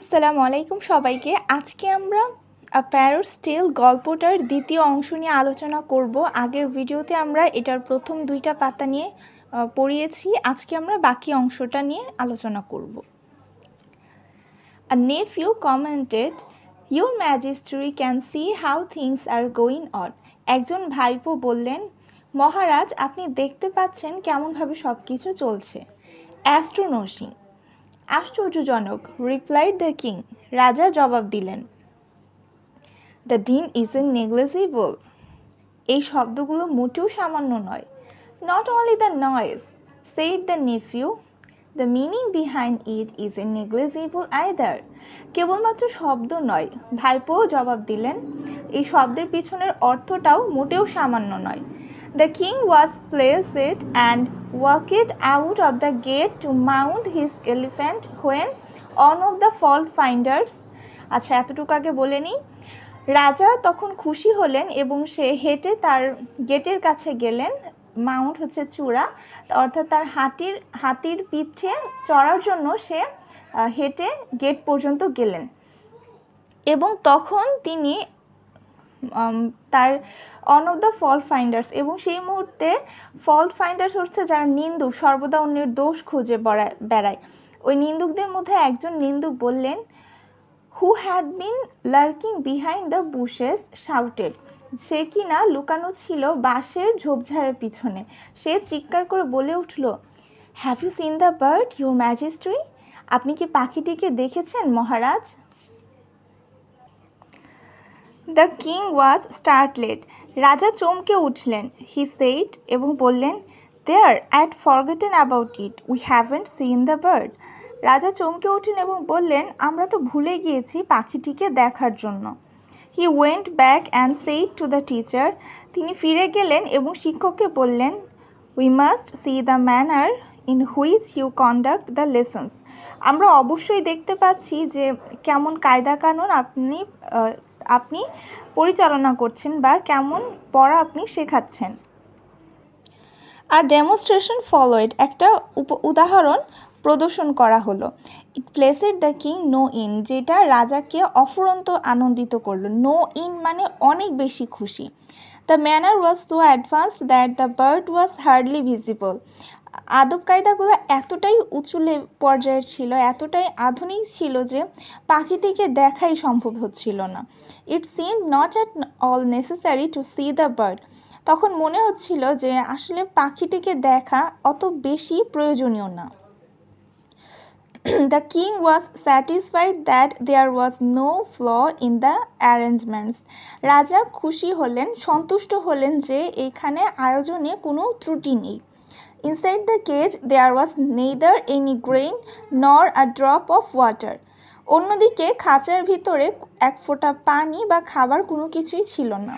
আসসালামু আলাইকুম সবাইকে। আজকে আমরা প্যারটস টেল গল্পটার দ্বিতীয় অংশ নিয়ে আলোচনা করব। আগের ভিডিওতে আমরা এটার প্রথম 2টা পাতা নিয়ে পড়িয়েছি। আজকে আমরা বাকি অংশটা নিয়ে আলোচনা করব। A nephew commented, "Your Majesty can see how things are going on." একজন ভাইপো বললেন, মহারাজ আপনি দেখতে পাচ্ছেন কেমনভাবে সব কিছু চলছে। অ্যাস্ট্রোনসিং, আশ্চর্যজনক, রিপ্লাইড দ্য কিং, রাজা জবাব দিলেন। দ্য ডিন ইজন্ট নেগলিজিবল, এই শব্দগুলো মোটেও সামান্য নয়। Not only the noise, said the nephew, the meaning behind it isn't negligible either, কেবলমাত্র শব্দ নয়, ভাইপো জবাব দিলেন, এই শব্দের পিছনের অর্থটাও মোটেও সামান্য নয়। The king was pleased and walked out of the gate to mount his elephant when one of the fault finders, আচ্ছা এতটুকু আগে বলে নিই। রাজা তখন খুশি হলেন এবং সে হেঁটে তার গেটের কাছে গেলেন। মাউন্ট হচ্ছে চূড়া, অর্থাৎ তার হাতির পিঠে চড়ার জন্য সে হেঁটে গেট পর্যন্ত গেলেন এবং তখন তিনি তার on of the fault finders, এবং সেই মুহূর্তে ফল্ট ফাইন্ডার্স হচ্ছে যারা নিন্দুক, সর্বদা অন্যের দোষ খুঁজে বেড়ায়, ওই নিন্দুকদের মধ্যে একজন নিন্দুক বললেন, who had been lurking behind the bushes shouted, সে কি না লুকানো ছিল বাঁশের ঝোপঝাড়ের পিছনে, সে চিৎকার করে বলে উঠল, have you seen the bird your majesty, আপনি কি পাখিটিকে দেখেছেন মহারাজ? দ্য কিং ওয়াজ স্টার্টলেড, রাজা চমকে উঠলেন। হি সেইড, এবং বললেন, there had forgotten about it, we haven't seen the bird, রাজা চমকে উঠলেন এবং বললেন, আমরা তো ভুলে গিয়েছি পাখিটিকে দেখার জন্য। He went back and said to the teacher, তিনি ফিরে গেলেন এবং শিক্ষককে বললেন, we must see the manner in which you conduct the lessons, আমরা অবশ্যই দেখতে পাচ্ছি যে কেমন কায়দা কানুন আপনি পরিচালনা করছেন বা কেমন পড়া আপনি শেখাচ্ছেন। আর ডেমনস্ট্রেশন ফলোয়েড, একটা উদাহরণ প্রদর্শন করা হলো। ইট প্লেসেড দ্য কিং নো ইন, যেটা রাজাকে অফুরন্ত আনন্দিত করলো। নো ইন মানে অনেক বেশি খুশি। The manner was so advanced that the bird was hardly visible, আদব কায়দাগুলো এতটাই উঁচু পর্যায়ের ছিল, এতটাই আধুনিক ছিল যে পাখিটিকে দেখাই সম্ভব হচ্ছিল না। It seem not at all necessary to see the bird, তখন মনে হচ্ছিল যে আসলে পাখিটিকে দেখা অত বেশি প্রয়োজনীয় না। The king was satisfied that there was no flaw in the arrangements, রাজা খুশি হলেন, সন্তুষ্ট হলেন যে এখানে আয়োজনে কোনো ত্রুটি নেই। Inside the cage there was neither any grain nor a drop of water. অন্যদিকে খাঁচার ভিতরে এক ফোঁটা পানি বা খাবার কোনো কিছুই ছিল না।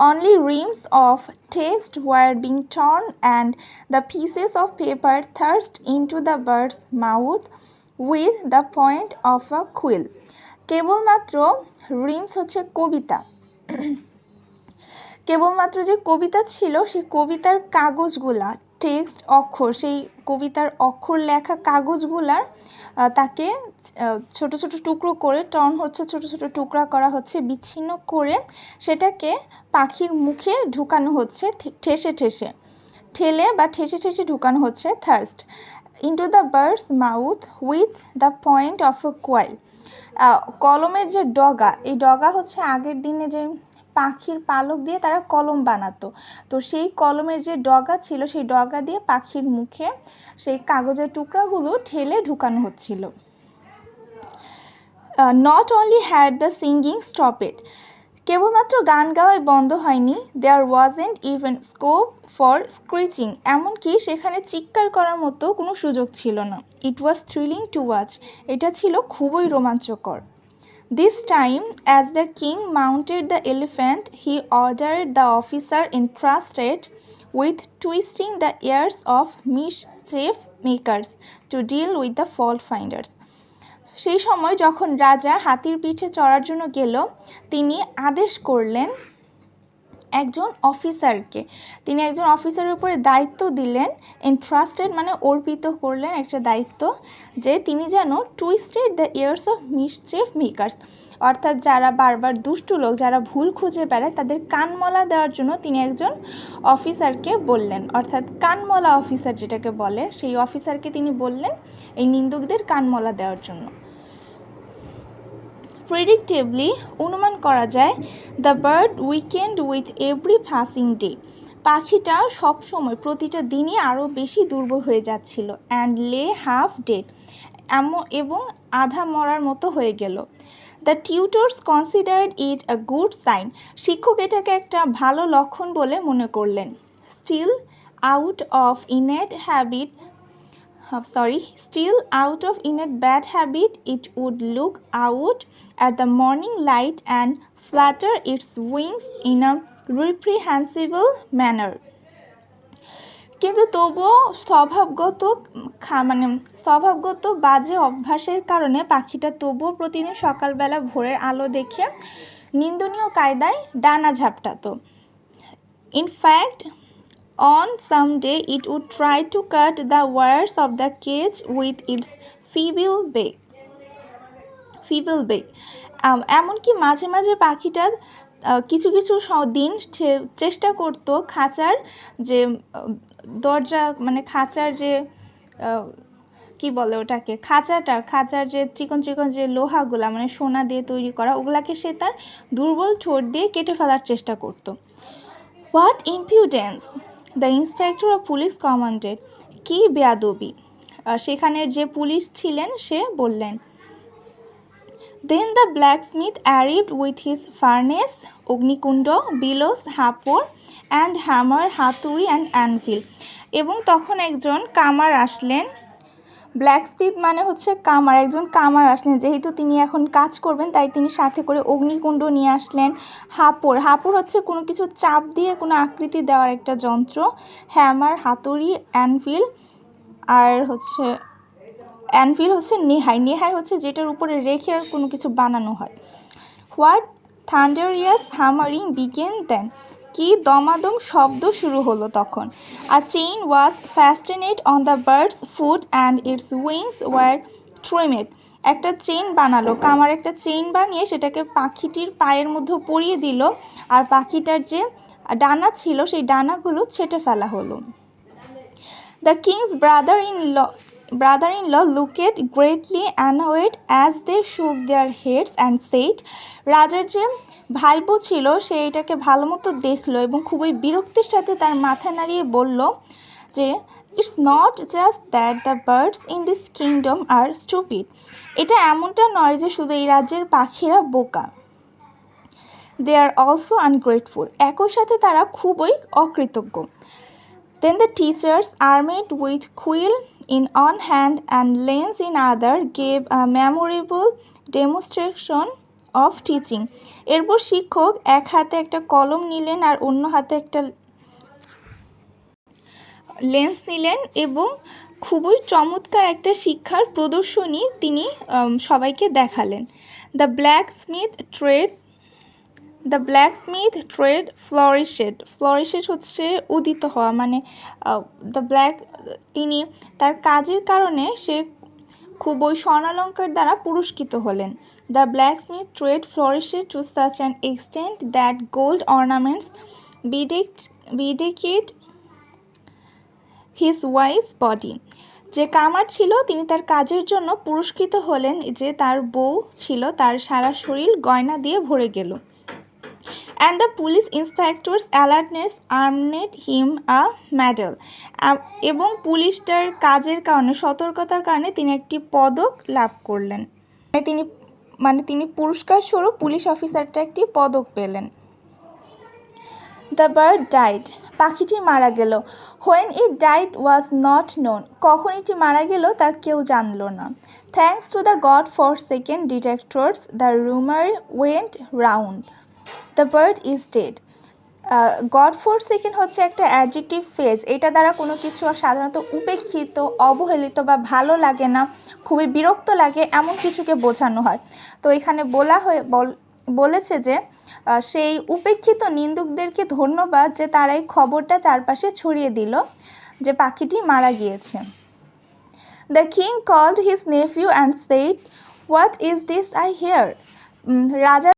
Only reams of text were being torn and the pieces of paper thrust into the bird's mouth with the point of a quill. কেবলমাত্র রিমস হচ্ছে কবিতা, কেবলমাত্র যে কবিতা ছিল সেই কবিতার কাগজগুলা, টেক্সট অক্ষর, সেই কবিতার অক্ষর লেখা কাগজগুলার তাকে ছোট ছোট টুকরো করে, টর্ন হচ্ছে ছোট ছোট টুকরা করা হচ্ছে, বিচ্ছিন্ন করে সেটাকে পাখির মুখে ঢুকানো হচ্ছে, ঠেলে বা ঠেসে ঢুকানো হচ্ছে, thrust into the bird's mouth with the point of a quill. কলমের যে ডগা, এই ডগা হচ্ছে আগের দিনে যে পাখির পালক দিয়ে তারা কলম বানাতো, তো সেই কলমের যে ডগা ছিল সেই ডগা দিয়ে পাখির মুখে সেই কাগজের টুকরাগুলো ঠেলে ঢুকানো হচ্ছিল। Not only had the singing stopped, কেবলমাত্র গান গাওয়াই বন্ধ হয়নি, দেয়ার ওয়াজেন্ট ইভেন স্কোপ ফর স্ক্রিচিং, এমনকি সেখানে চিৎকার করার মতো কোনো সুযোগ ছিল না। ইট ওয়াজ থ্রিলিং টু ওয়াচ, এটা ছিল খুবই রোমাঞ্চকর। This time, as the king mounted the elephant, he ordered the officer entrusted with twisting the ears of mischief makers to deal with the fault finders. সেই সময় যখন রাজা হাতির পিঠে চড়ার জন্য গেল, তিনি আদেশ করলেন একজন অফিসারকে, তিনি একজন অফিসারের উপরে দায়িত্ব দিলেন, এন্ট্রাস্টেড মানে অর্পিত করলেন একটা দায়িত্ব, যে তিনি যেন twisted the years of mischief makers, অর্থাৎ যারা বারবার দুষ্টু লোক, যারা ভুল খুঁজে বেড়ায়, তাদের কানমলা দেওয়ার জন্য তিনি একজন অফিসারকে বললেন, অর্থাৎ কানমলা অফিসার যেটাকে বলে, সেই অফিসারকে তিনি বললেন এই নিন্দুকদের কানমলা দেওয়ার জন্য। প্রেডিক্টেবলি অনুমান করা যায়, the bird weekend with every passing day, পাখিটা সবসময় প্রতিটা দিনই আরও বেশি দুর্বল হয়ে যাচ্ছিল, অ্যান্ড লে হাফ ডেড, এবং আধা মরার মতো হয়ে গেল। The tutors considered it a good sign, শিক্ষক এটাকে একটা ভালো লক্ষণ বলে মনে করলেন। Still out of innate bad habit, it would look out at the morning light and flutter its wings in a reprehensible manner. কিন্তু তবুও স্বভাবগত বাজে অভ্যাসের কারণে পাখিটা তবুও প্রতিদিন সকালবেলা ভোরের আলো দেখে নিন্দনীয় কায়দায় ডানা ঝাপটাতো। In fact on some day it would try to cut the wires of the cage with its feeble beak. এমনকি মাঝে মাঝে পাখিটা কিছু কিছু দিন চেষ্টা করত খাঁচার যে দরজা, মানে খাঁচার যে কি বলে ওটাকে, খাঁচার যে চিকন চিকন যে লোহাগুলা, মানে সোনা দিয়ে তৈরি করা, ওগুলাকে সে তার দুর্বল ঠোঁট দিয়ে কেটে ফেলার চেষ্টা করত। What impudence, the inspector of police commanded, কি বেয়াদবি, সেখানের যে পুলিশ ছিলেন সে বললেন। Then the blacksmith arrived with his furnace, অগ্নিকুণ্ড, বিলোস, হাপড় অ্যান্ড হ্যামার, হাতুড়ি অ্যান্ড অ্যানভিল, এবং তখন একজন কামার আসলেন। ব্ল্যাকস্মিথ মানে হচ্ছে কামার, একজন কামার আসলেন, যেহেতু তিনি এখন কাজ করবেন তাই তিনি সাথে করে অগ্নিকুণ্ড নিয়ে আসলেন। হাপড় হচ্ছে কোনো কিছু চাপ দিয়ে কোনো আকৃতি দেওয়ার একটা যন্ত্র। হ্যামার, হাতুড়ি, অ্যানভিল হচ্ছে নেহাই হচ্ছে যেটার উপরে রেখে কোনো কিছু বানানো হয়। What thunderous hammering began then, কি দমাদম শব্দ শুরু হলো তখন। A chain was fastened on the bird's foot and its wings were trimmed, একটা চেইন বানালো, কামার একটা চেইন বানিয়ে সেটাকে পাখিটির পায়ের মধ্যে পরিয়ে দিল, আর পাখিটার যে ডানা ছিল সেই ডানাগুলো ছেটে ফেলা হলো। The king's brother-in-law looked greatly annoyed as they shook their heads and said, রাজার যে ভাইপো ছিল সে এটাকে ভালো মতো দেখলো এবং খুবই বিরক্তির সাথে তার মাথা নাড়িয়ে বলল যে, it's not just that the birds in this kingdom are stupid, এটা এমনটা নয় যে শুধু এই রাজ্যের পাখিরা বোকা, দে আর অলসো আনগ্রেটফুল, একই সাথে তারা খুবই অকৃতজ্ঞ। Then the teachers, armed with quill in one hand and lens in other, gave a memorable demonstration of teaching. এরপর শিক্ষক এক হাতে একটা কলম নিলেন আর অন্য হাতে একটা লেন্স নিলেন এবং খুবই চমৎকার একটা শিক্ষার প্রদর্শনী তিনি সবাইকে দেখালেন। দ্য ব্ল্যাকস্মিথ ট্রেড ফ্লোরিশেড হচ্ছে উদিত হওয়া, মানে তিনি তার কাজের কারণে সে খুবই স্বর্ণালঙ্কার দ্বারা পুরস্কৃত হলেন। The blacksmith trade flourished to such an extent that gold ornaments bedecked his wife's body. যে কামার ছিল তিনি তার কাজের জন্য পুরস্কৃত হলেন যে তার বউ ছিল তার সারা শরীর গয়না দিয়ে ভরে গেল। And the police inspector's alertness earned him a medal. এবং পুলিশটার কাজের কারণে, সতর্কতার কারণে তিনি একটি পদক লাভ করলেন। তিনি পুরস্কার স্বরূপ পুলিশ অফিসারটা একটি পদক পেলেন। দ্য বার্ড ডাইড, পাখিটি মারা গেল। When it died was not known, কখন এটি মারা গেল তা কেউ জানল না। Thanks to the god forsaken detectors, the rumour went round, the bird is dead. God forsaken হচ্ছে একটা অ্যাডজেক্টিভ ফ্রেজ, এটা দ্বারা কোনো কিছু সাধারণত উপেক্ষিত, অবহেলিত বা ভালো লাগে না, খুবই বিরক্ত লাগে এমন কিছুকে বোঝানো হয়। তো এখানে বলেছে যে সেই উপেক্ষিত নিন্দুকদেরকে ধন্যবাদ যে তারা এই খবরটা চারপাশে ছড়িয়ে দিল যে পাখিটি মারা গিয়েছে। The king called his nephew and said, "What is this I hear?" রাজা